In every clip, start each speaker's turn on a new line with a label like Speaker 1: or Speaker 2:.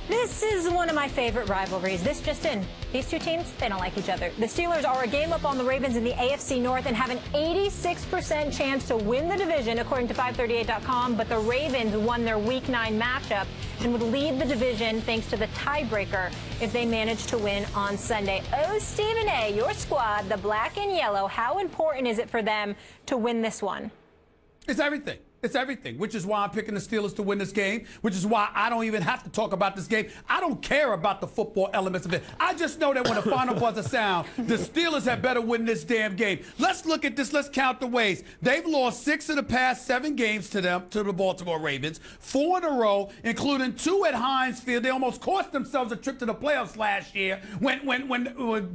Speaker 1: This is one of my favorite rivalries. This just in. These two teams, they don't like each other. The Steelers are a game up on the Ravens in the AFC North and have an 86% chance to win the division, according to 538.com. But the Ravens won their Week 9 matchup and would lead the division thanks to the tiebreaker if they manage to win on Sunday. Oh, Stephen A., your squad, the black and yellow, how important is it for them to win this one?
Speaker 2: It's everything. It's everything, which is why I'm picking the Steelers to win this game, which is why I don't even have to talk about this game. I don't care about the football elements of it. I just know that when the final buzzer sound, the Steelers had better win this damn game. Let's look at this. Let's count the ways. They've lost 6 of the past 7 games to the Baltimore Ravens, 4 in a row, including 2 at Heinz Field. They almost cost themselves a trip to the playoffs last year when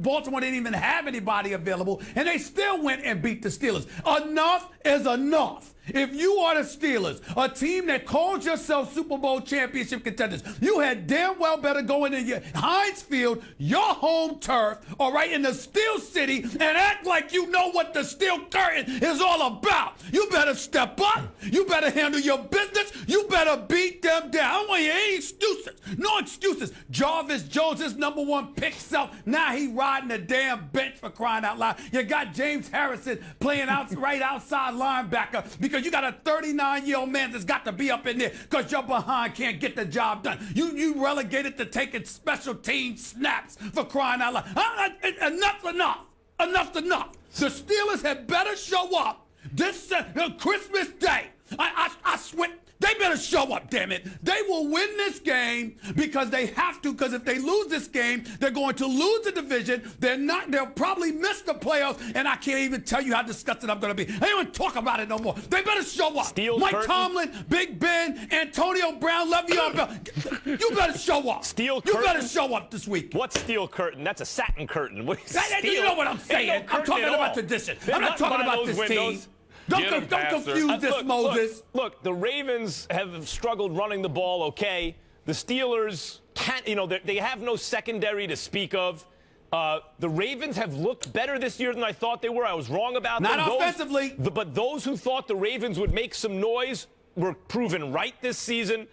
Speaker 2: Baltimore didn't even have anybody available, and they still went and beat the Steelers. Enough is enough. If you are the Steelers, a team that calls yourself Super Bowl championship contenders, you had damn well better go into your Heinz Field, your home turf, all right, in the Steel City, and act like you know what the Steel Curtain is all about. You better step up. You better handle your business. You better beat them down. I don't want to hear any excuses. No excuses. Jarvis Jones, his #1 pick self. Now he riding the damn bench, for crying out loud. You got James Harrison playing right outside linebacker because you got a 39-year-old man that's got to be up in there because your behind can't get the job done. You relegated to taking special team snaps, for crying out loud. Enough's enough. Enough's enough. The Steelers had better show up this Christmas Day. I swear. They better show up, damn it. They will win this game because they have to, because if they lose this game, they're going to lose the division. They'll probably miss the playoffs, and I can't even tell you how disgusted I'm going to be. I don't even talk about it no more. They better show up. Mike Tomlin, Big Ben, Antonio Brown, Le'Veon Bell. You better show up. You better show up this week.
Speaker 3: What's steel curtain? That's a satin curtain.
Speaker 2: You know what I'm saying. I'm talking about tradition. I'm not talking about this team. Don't confuse this, Moses.
Speaker 3: Look, the Ravens have struggled running the ball okay. The Steelers can't, they have no secondary to speak of. The Ravens have looked better this year than I thought they were. I was wrong about them.
Speaker 2: Not offensively.
Speaker 3: But those who thought the Ravens would make some noise were proven right this season.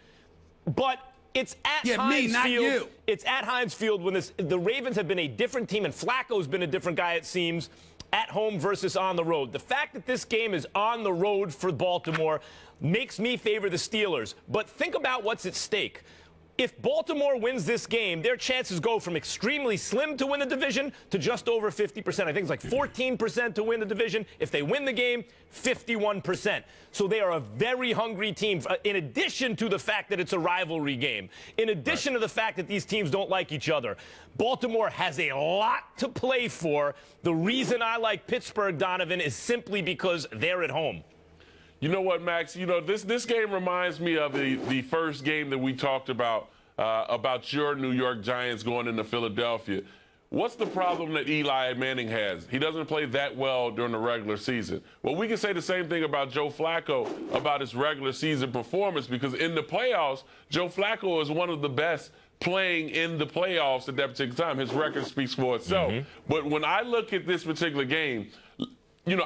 Speaker 3: But it's at Heinz Field. It's at Heinz Field when the Ravens have been a different team, and Flacco's been a different guy, it seems, at home versus on the road. The fact that this game is on the road for Baltimore makes me favor the Steelers. But think about what's at stake. If Baltimore wins this game, their chances go from extremely slim to win the division to just over 50%. I think it's like 14% to win the division. If they win the game, 51%. So they are a very hungry team, in addition to the fact that it's a rivalry game, in addition to the fact that these teams don't like each other. Baltimore has a lot to play for. The reason I like Pittsburgh, Donovan, is simply because they're at home.
Speaker 4: You know what, Max? This game reminds me of the first game that we talked about your New York Giants going into Philadelphia. What's the problem that Eli Manning has? He doesn't play that well during the regular season. Well, we can say the same thing about Joe Flacco, about his regular season performance, because in the playoffs, Joe Flacco is one of the best playing in the playoffs at that particular time. His record speaks for itself. But when I look at this particular game,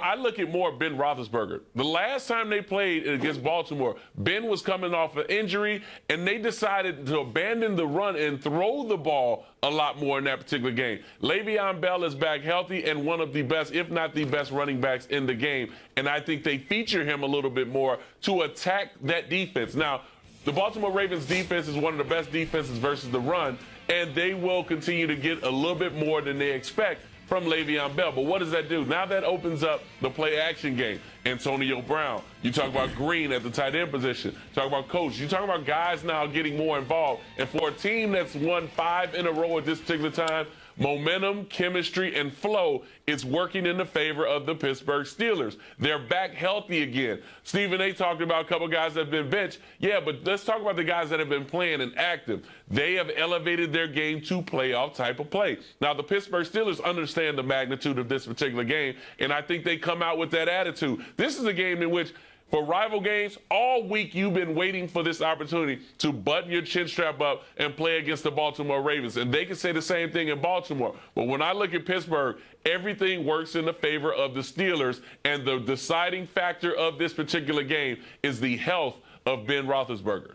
Speaker 4: I look at more Ben Roethlisberger. The last time they played against Baltimore, Ben was coming off an injury, and they decided to abandon the run and throw the ball a lot more in that particular game. Le'Veon Bell is back healthy and one of the best, if not the best, running backs in the game. And I think they feature him a little bit more to attack that defense. Now, the Baltimore Ravens defense is one of the best defenses versus the run, and they will continue to get a little bit more than they expect from Le'Veon Bell. But what does that do? Now that opens up the play-action game. Antonio Brown. You talk about Green at the tight end position. Talk about Coach. You talk about guys now getting more involved. And for a team that's won 5 in a row at this particular time, momentum, chemistry, and flow is working in the favor of the Pittsburgh Steelers. They're back healthy again. Stephen A. talked about a couple guys that have been benched. Yeah, but let's talk about the guys that have been playing and active. They have elevated their game to playoff type of play. Now, the Pittsburgh Steelers understand the magnitude of this particular game, and I think they come out with that attitude. This is a game in which, for rival games, all week you've been waiting for this opportunity to button your chin strap up and play against the Baltimore Ravens. And they can say the same thing in Baltimore. But when I look at Pittsburgh, everything works in the favor of the Steelers. And the deciding factor of this particular game is the health of Ben Roethlisberger.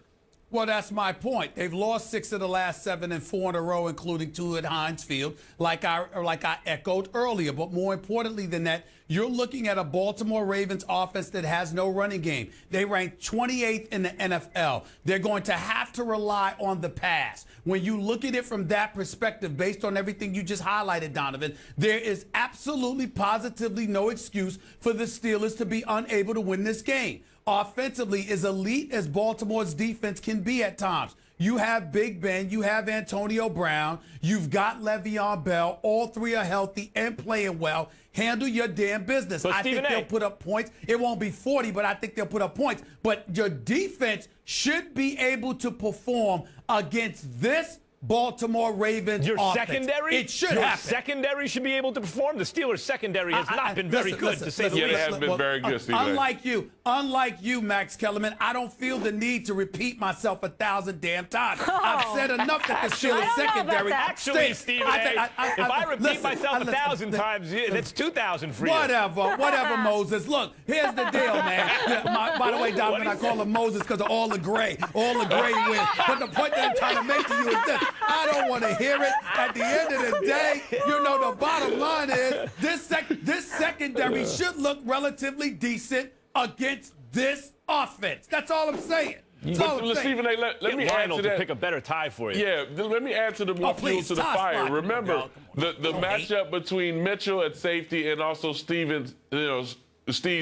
Speaker 2: Well, that's my point. They've lost 6 of the last 7 and 4 in a row, including 2 at Heinz Field, like I echoed earlier. But more importantly than that, you're looking at a Baltimore Ravens offense that has no running game. They rank 28th in the NFL. They're going to have to rely on the pass. When you look at it from that perspective, based on everything you just highlighted, Donovan, there is absolutely, positively no excuse for the Steelers to be unable to win this game. Offensively, as elite as Baltimore's defense can be at times. You have Big Ben, you have Antonio Brown, you've got Le'Veon Bell. All 3 are healthy and playing well. Handle your damn business.
Speaker 3: But
Speaker 2: I think they'll put up points. It won't be 40, but I think they'll put up points. But your defense should be able to perform against this Baltimore Ravens
Speaker 3: Your
Speaker 2: offense.
Speaker 3: secondary?
Speaker 2: It should
Speaker 3: Your
Speaker 2: happen.
Speaker 3: secondary should be able to perform. The Steelers' secondary has not been very good, to say the
Speaker 4: Yeah,
Speaker 3: least.
Speaker 4: they haven't been very good, Stephen A.
Speaker 2: Unlike you, Max Kellerman, I don't feel the need to repeat myself 1,000 damn times. I've said enough that the Steelers secondary.
Speaker 3: Actually, Stephen A., if I repeat myself 1,000 times, that's 2,000 for you.
Speaker 2: Whatever, Moses. Look, here's the deal, man. Yeah, by the way, Donovan, I call him Moses because of all the gray wins. But the point that I'm trying to make to you is this. I don't want to hear it. At the end of the day, the bottom line is this secondary should look relatively decent against this offense. That's all I'm saying.
Speaker 4: Stephen A., let me add to that.
Speaker 3: Pick a better tie for you.
Speaker 4: Yeah, let me add to the more fuel to the fire. Remember, the matchup between Mitchell at safety and also Steve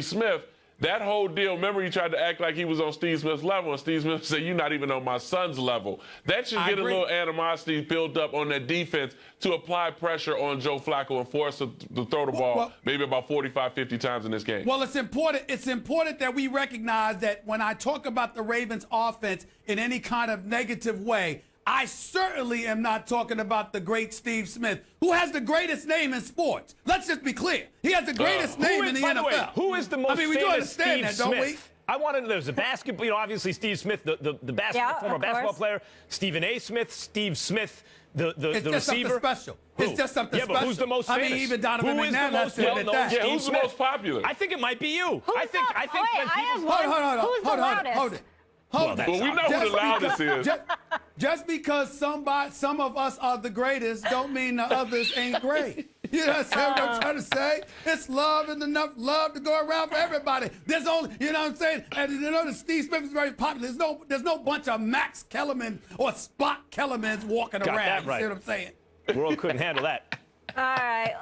Speaker 4: Smith. That whole deal, remember he tried to act like he was on Steve Smith's level, and Steve Smith said, you're not even on my son's level. That should get a little animosity built up on that defense to apply pressure on Joe Flacco and force him to throw the ball maybe about 45, 50 times in this game.
Speaker 2: Well, it's important that we recognize that when I talk about the Ravens offense in any kind of negative way, I certainly am not talking about the great Steve Smith, who has the greatest name in sports. Let's just be clear. He has the greatest name in the NFL.
Speaker 3: Way, who is the most
Speaker 2: we do understand
Speaker 3: Steve
Speaker 2: that, don't we?
Speaker 3: Smith? I wanted to know, there's a basketball, obviously Steve Smith, the former basketball player, Stephen A. Smith, Steve Smith, the
Speaker 2: receiver.
Speaker 3: It's
Speaker 2: just something special.
Speaker 3: But who's the most famous?
Speaker 2: I mean, even Donovan McNabb has to admit that.
Speaker 4: Yeah, who's the most popular?
Speaker 3: I think it might be you.
Speaker 1: Hold it.
Speaker 2: Hold it.
Speaker 4: Well, we know who the loudest is.
Speaker 2: Just because some of us are the greatest don't mean the others ain't great. You know what I'm trying to say? It's love and enough love to go around for everybody. There's only, you know what I'm saying? And the Steve Smith is very popular. There's no bunch of Max Kellerman or Spot Kellermans walking around.
Speaker 3: That right.
Speaker 2: You see what I'm saying?
Speaker 3: The world couldn't handle that.
Speaker 1: All right.